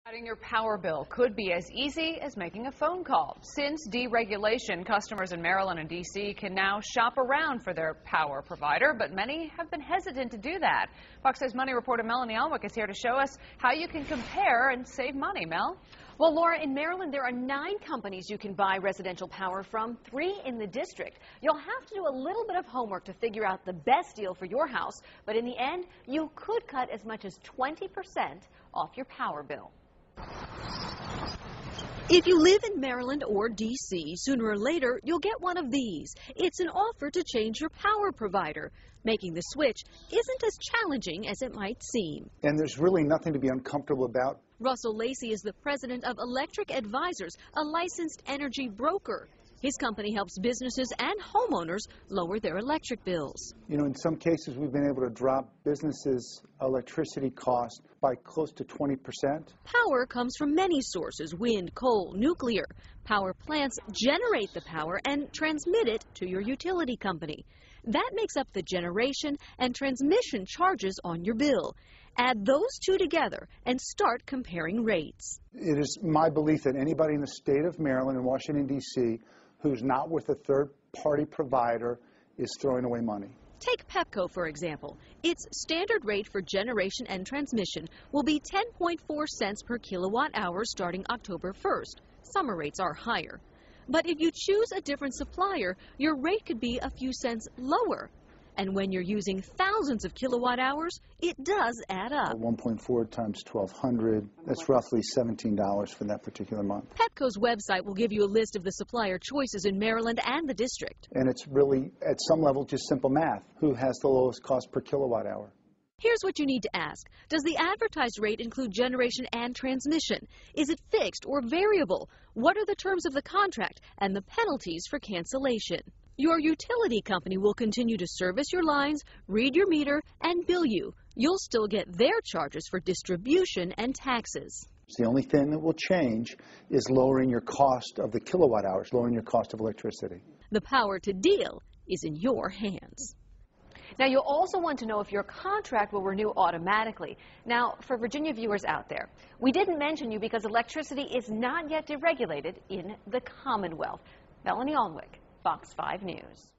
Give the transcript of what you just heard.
Cutting your power bill could be as easy as making a phone call. Since deregulation, customers in Maryland and D.C. can now shop around for their power provider, but many have been hesitant to do that. Fox 6 Money reporter Melanie Alwick is here to show us how you can compare and save money. Mel? Well, Laura, in Maryland, there are 9 companies you can buy residential power from, 3 in the district. You'll have to do a little bit of homework to figure out the best deal for your house, but in the end, you could cut as much as 20% off your power bill. If you live in Maryland or D.C., sooner or later, you'll get one of these. It's an offer to change your power provider. Making the switch isn't as challenging as it might seem. And there's really nothing to be uncomfortable about. Russell Lacey is the president of Electric Advisors, a licensed energy broker. His company helps businesses and homeowners lower their electric bills. You know, in some cases, we've been able to drop businesses' electricity costs by close to 20%. Power comes from many sources: wind, coal, nuclear. Power plants generate the power and transmit it to your utility company. That makes up the generation and transmission charges on your bill. Add those two together and start comparing rates. It is my belief that anybody in the state of Maryland and Washington, D.C., who's not with a third-party provider is throwing away money. Take Pepco, for example. Its standard rate for generation and transmission will be 10.4 cents per kilowatt hour starting October 1st. Summer rates are higher. But if you choose a different supplier, your rate could be a few cents lower. And when you're using thousands of kilowatt hours, it does add up. 1.4 times 1,200, that's roughly $17 for that particular month. Pepco's website will give you a list of the supplier choices in Maryland and the district. And it's really, at some level, just simple math. Who has the lowest cost per kilowatt hour? Here's what you need to ask. Does the advertised rate include generation and transmission? Is it fixed or variable? What are the terms of the contract and the penalties for cancellation? Your utility company will continue to service your lines, read your meter, and bill you. You'll still get their charges for distribution and taxes. The only thing that will change is lowering your cost of the kilowatt hours, lowering your cost of electricity. The power to deal is in your hands. Now, you'll also want to know if your contract will renew automatically. Now, for Virginia viewers out there, we didn't mention you because electricity is not yet deregulated in the Commonwealth. Melanie Alwick, Fox 5 News.